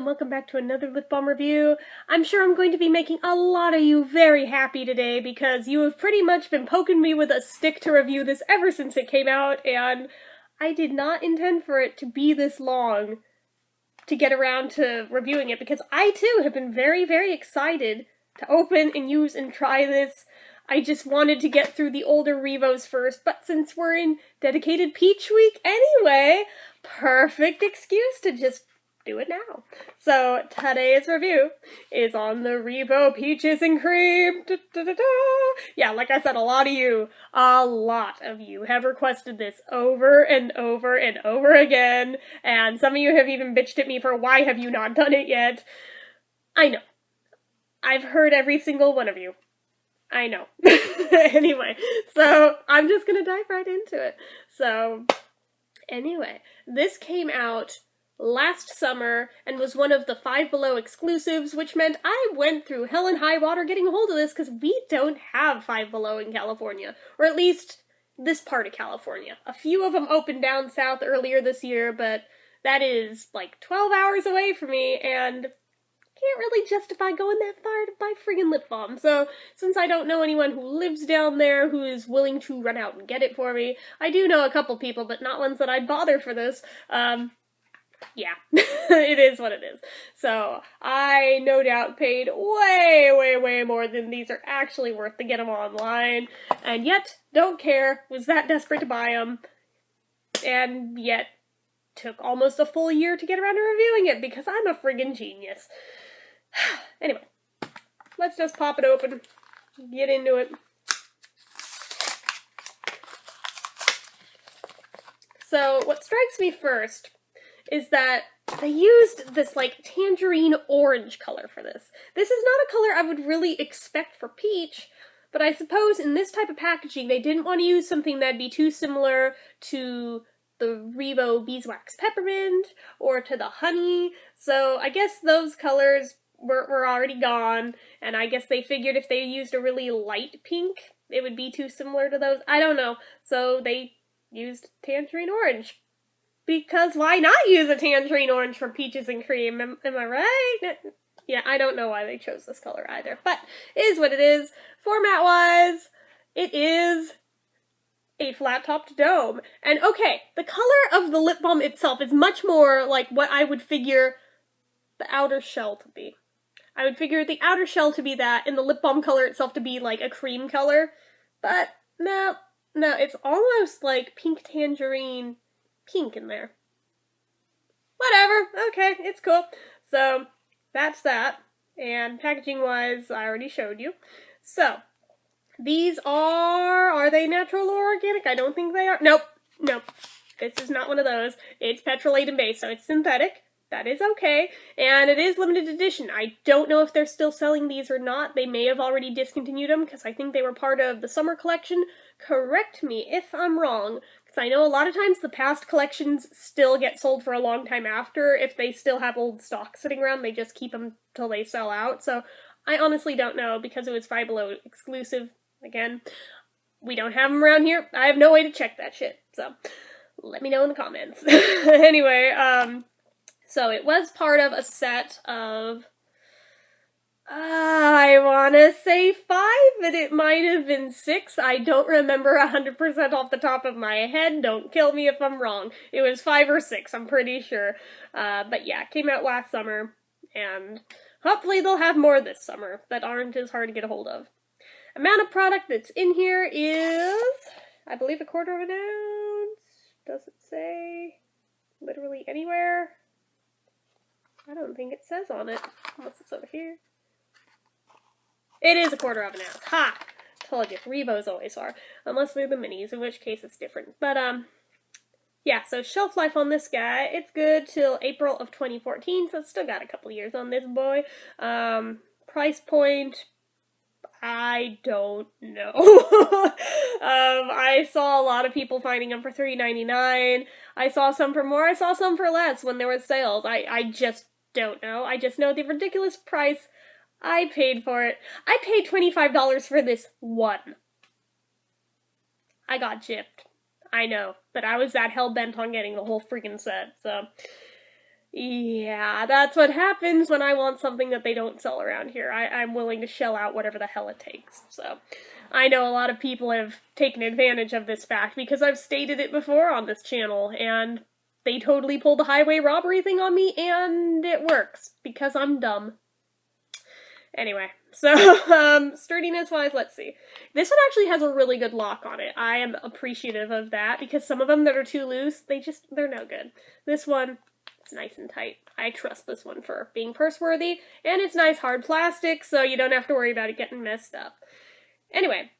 welcome back to another lip balm review. I'm sure I'm going to be making a lot of you very happy today because you have pretty much been poking me with a stick to review this ever since it came out, and I did not intend for it to be this long to get around to reviewing it because I too have been very, very excited to open and use and try this. I just wanted to get through the older REVOs first, but since we're in dedicated Peach Week anyway, perfect excuse to just do it now. So today's review is on the REVO Peaches and Cream. Da, da, da, da. Yeah, like I said, a lot of you have requested this over and over and over again, and some of you have even bitched at me for why have you not done it yet. I know. I've heard every single one of you. I know. Anyway, so I'm just gonna dive right into it. So, anyway, this came out last summer and was one of the Five Below exclusives, which meant I went through hell and high water getting a hold of this because we don't have Five Below in California, or at least this part of California. A few of them opened down south earlier this year, but that is like 12 hours away from me, and can't really justify going that far to buy friggin' lip balm. So, since I don't know anyone who lives down there who is willing to run out and get it for me, I do know a couple people, but not ones that I'd bother for this. Yeah, it is what it is. So, I no doubt paid way, way, way more than these are actually worth to get them online, and yet, don't care, was that desperate to buy them, and yet, took almost a full year to get around to reviewing it because I'm a friggin' genius. Anyway, let's just pop it open, get into it. So, what strikes me first is that they used this, like, tangerine orange color for this. This is not a color I would really expect for peach, but I suppose in this type of packaging they didn't want to use something that'd be too similar to the REVO Beeswax Peppermint or to the Honey, so I guess those colors were already gone, and I guess they figured if they used a really light pink, it would be too similar to those. I don't know. So they used tangerine orange. Because why not use a tangerine orange for peaches and cream? Am I right? Yeah, I don't know why they chose this color either. But it is what it is. Format-wise, it is a flat-topped dome. And okay, the color of the lip balm itself is much more like what I would figure the outer shell to be. I would figure the outer shell to be that, and the lip balm color itself to be like a cream color. But no, it's almost like pink tangerine pink in there. Whatever, okay, it's cool. So, that's that. And packaging-wise, I already showed you. So, these are they natural or organic? I don't think they are. Nope. This is not one of those. It's petrolatum based, so it's synthetic. That is okay, and it is limited edition. I don't know if they're still selling these or not. They may have already discontinued them, because I think they were part of the summer collection. Correct me if I'm wrong, because I know a lot of times the past collections still get sold for a long time after. If they still have old stock sitting around, they just keep them till they sell out. So I honestly don't know, because it was Five Below exclusive. Again, we don't have them around here. I have no way to check that shit, so let me know in the comments. Anyway, so it was part of a set of, I want to say 5, but it might have been 6. I don't remember 100% off the top of my head. Don't kill me if I'm wrong. It was 5 or 6, I'm pretty sure. But yeah, it came out last summer, and hopefully they'll have more this summer that aren't as hard to get a hold of. Amount of product that's in here is, I believe, 1/4 ounce. Does it say literally anywhere? I don't think it says on it, unless it's over here. It is 1/4 ounce. Ha! Told you, REVOs always are. Unless they're the minis, in which case it's different. But, yeah, so shelf life on this guy, it's good till April of 2014, so it's still got a couple years on this boy. Price point, I don't know. I saw a lot of people finding them for $3.99. I saw some for more, I saw some for less when there was sales. I just don't know. I just know the ridiculous price I paid for it. I paid $25 for this one. I got gypped. I know, but I was that hell-bent on getting the whole freaking set, so Yeah, that's what happens when I want something that they don't sell around here. I'm willing to shell out whatever the hell it takes. So, I know a lot of people have taken advantage of this fact because I've stated it before on this channel, and they totally pulled the highway robbery thing on me, and it works because I'm dumb. Anyway, so, sturdiness-wise, let's see. This one actually has a really good lock on it. I am appreciative of that because some of them that are too loose, they're no good. This one, it's nice and tight. I trust this one for being purse-worthy, and it's nice hard plastic, so you don't have to worry about it getting messed up. Anyway,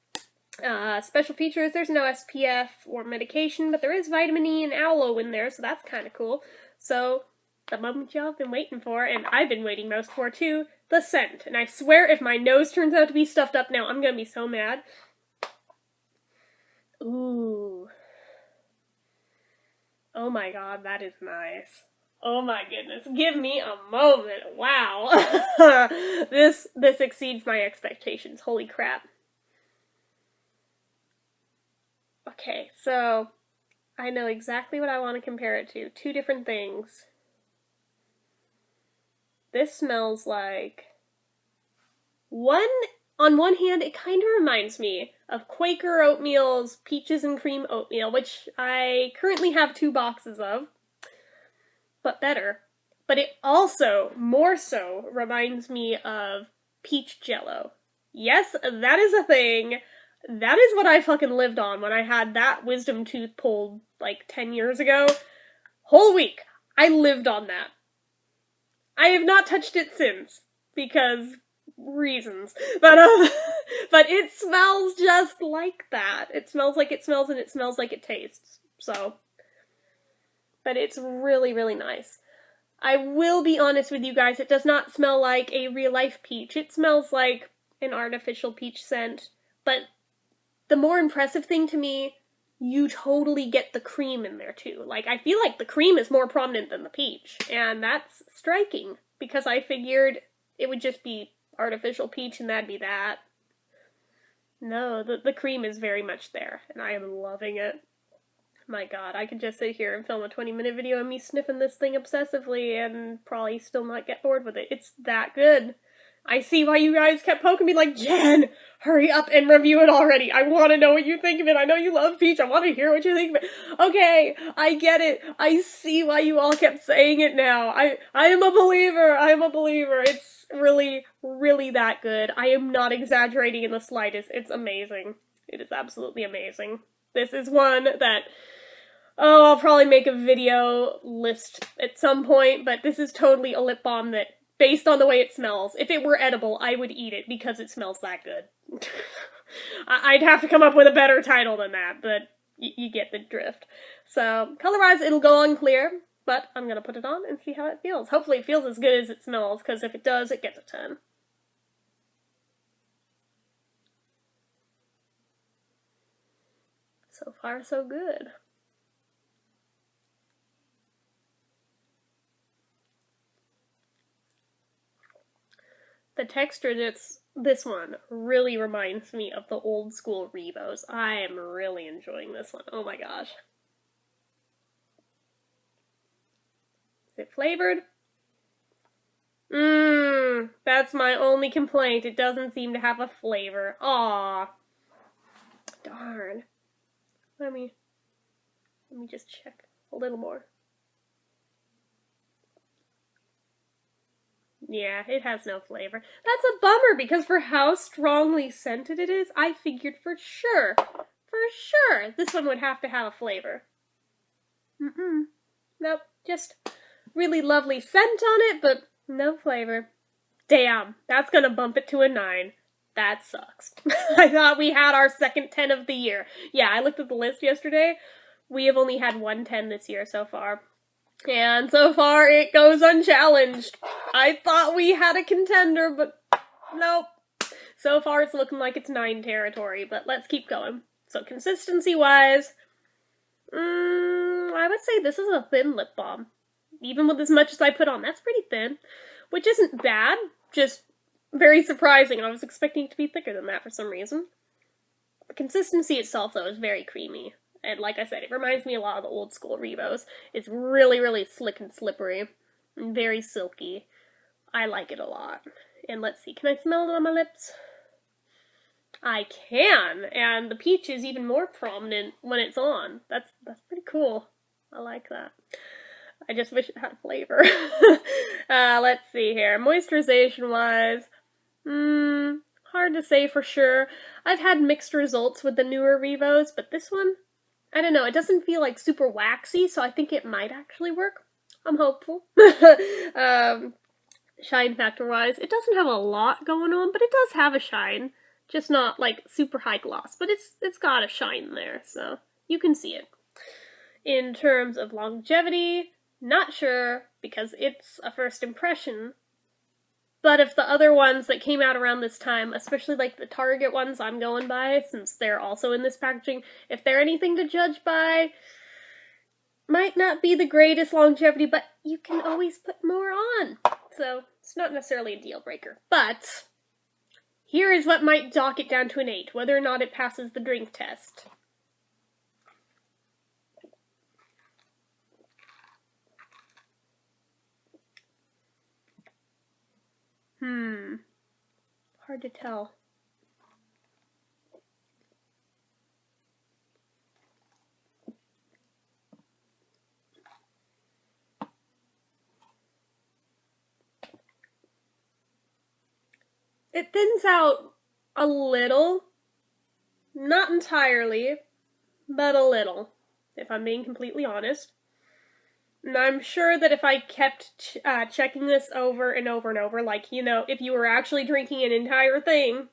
special features, there's no SPF or medication, but there is vitamin E and aloe in there, so that's kind of cool. So, the moment y'all have been waiting for, and I've been waiting most for too, the scent. And I swear if my nose turns out to be stuffed up now, I'm gonna be so mad. Ooh. Oh my god, that is nice. Oh my goodness, give me a moment. Wow. This exceeds my expectations. Holy crap. Okay, so I know exactly what I want to compare it to. Two different things. This smells like... On one hand, it kind of reminds me of Quaker Oatmeal's Peaches and Cream Oatmeal, which I currently have 2 boxes of, but better. But it also, more so, reminds me of Peach Jello. Yes, that is a thing. That is what I fucking lived on when I had that wisdom tooth pulled, like, 10 years ago. Whole week, I lived on that. I have not touched it since, because reasons. But it smells just like that. It smells like it smells and it smells like it tastes. So, but it's really, really nice. I will be honest with you guys, it does not smell like a real-life peach. It smells like an artificial peach scent. But the more impressive thing to me, you totally get the cream in there too. Like, I feel like the cream is more prominent than the peach. And that's striking, because I figured it would just be artificial peach and that'd be that. No, the cream is very much there, and I am loving it. My god, I could just sit here and film a 20-minute video of me sniffing this thing obsessively and probably still not get bored with it. It's that good. I see why you guys kept poking me like, Jen, hurry up and review it already. I want to know what you think of it. I know you love Peach. I want to hear what you think of it. Okay, I get it. I see why you all kept saying it now. I am a believer. I am a believer. It's really, really that good. I am not exaggerating in the slightest. It's amazing. It is absolutely amazing. This is one that... Oh, I'll probably make a video list at some point, but this is totally a lip balm that, based on the way it smells, if it were edible, I would eat it because it smells that good. I'd have to come up with a better title than that, but you get the drift. So, color-wise, it'll go on clear, but I'm gonna put it on and see how it feels. Hopefully it feels as good as it smells, because if it does, it gets a 10. So far, so good. The texture this one really reminds me of the old school REVOs. I am really enjoying this one. Oh my gosh. Is it flavored? That's my only complaint. It doesn't seem to have a flavor. Aw. Darn. Let me just check a little more. Yeah, it has no flavor. That's a bummer, because for how strongly scented it is, I figured for sure, this one would have to have a flavor. Nope, just really lovely scent on it, but no flavor. Damn, that's gonna bump it to a 9. That sucks. I thought we had our second 10 of the year. Yeah, I looked at the list yesterday. We have only had 1 10 this year so far. And so far, it goes unchallenged. I thought we had a contender, but nope. So far, it's looking like it's 9 territory, but let's keep going. So, consistency-wise, I would say this is a thin lip balm. Even with as much as I put on, that's pretty thin. Which isn't bad, just very surprising. I was expecting it to be thicker than that for some reason. The consistency itself, though, is very creamy. And like I said, it reminds me a lot of the old school REVOs. It's really, really slick and slippery. and very silky. I like it a lot. And let's see, can I smell it on my lips? I can, and the peach is even more prominent when it's on. That's pretty cool. I like that. I just wish it had flavor. Let's see here. Moisturization-wise, hard to say for sure. I've had mixed results with the newer REVOs, but this one, I don't know, it doesn't feel like super waxy, so I think it might actually work. I'm hopeful. Shine factor-wise, it doesn't have a lot going on, but it does have a shine. Just not like super high gloss, but it's got a shine there, so you can see it. In terms of longevity, not sure, because it's a first impression, but if the other ones that came out around this time, especially like the Target ones I'm going by, since they're also in this packaging, if they're anything to judge by, might not be the greatest longevity, but you can always put more on. So it's not necessarily a deal breaker. But here is what might dock it down to an 8, whether or not it passes the drink test. Hard to tell. It thins out a little, not entirely, but a little, if I'm being completely honest. And I'm sure that if I kept checking this over and over and over, like, you know, if you were actually drinking an entire thing,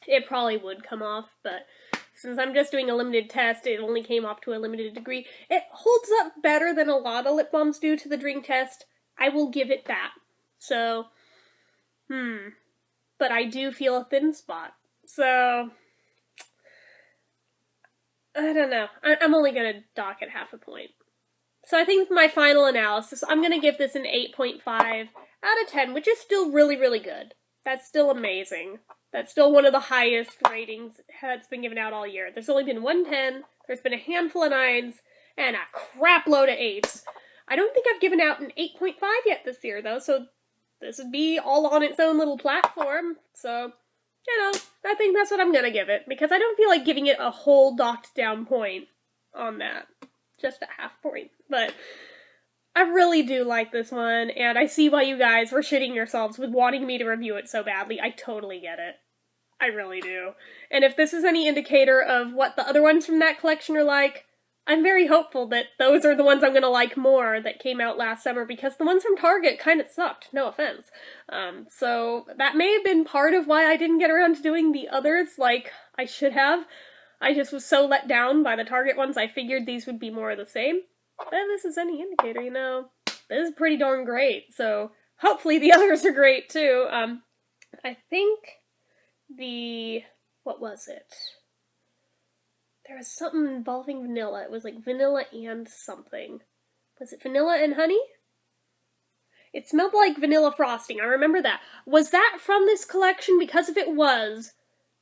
it probably would come off, but since I'm just doing a limited test, it only came off to a limited degree. It holds up better than a lot of lip balms do to the drink test. I will give it that. So, but I do feel a thin spot. So, I don't know. I'm only going to dock it half a point. So I think my final analysis, I'm going to give this an 8.5 out of 10, which is still really, really good. That's still amazing. That's still one of the highest ratings that's been given out all year. There's only been one 10, there's been a handful of 9s, and a crap load of 8s. I don't think I've given out an 8.5 yet this year, though, so this would be all on its own little platform. So, you know, I think that's what I'm going to give it, because I don't feel like giving it a whole docked down point on that. Just a half point. But I really do like this one, and I see why you guys were shitting yourselves with wanting me to review it so badly. I totally get it. I really do. And if this is any indicator of what the other ones from that collection are like, I'm very hopeful that those are the ones I'm gonna like more that came out last summer, because the ones from Target kind of sucked, no offense. So that may have been part of why I didn't get around to doing the others like I should have. I just was so let down by the Target ones, I figured these would be more of the same. But if this is any indicator, you know, this is pretty darn great. So hopefully the others are great too. I think what was it? There was something involving vanilla. It was like vanilla and something. Was it vanilla and honey? It smelled like vanilla frosting, I remember that. Was that from this collection? Because if it was,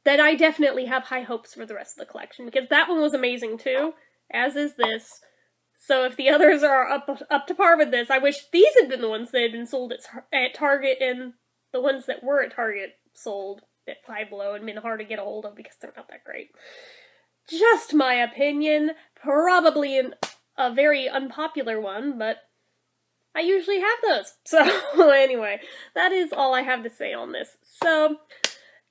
then I definitely have high hopes for the rest of the collection, because that one was amazing too, as is this. So if the others are up to par with this, I wish these had been the ones that had been sold at Target, and the ones that were at Target sold at Five Below and been hard to get a hold of because they're not that great. Just my opinion, probably a very unpopular one, but I usually have those. So anyway, that is all I have to say on this. So,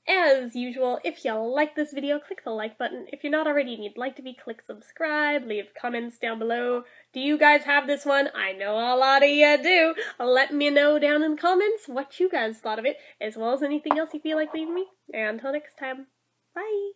as usual, if y'all like this video, click the like button. If you're not already and you'd like to be, click subscribe, leave comments down below. Do you guys have this one? I know a lot of you do. Let me know down in the comments what you guys thought of it, as well as anything else you feel like leaving me. And until next time, bye!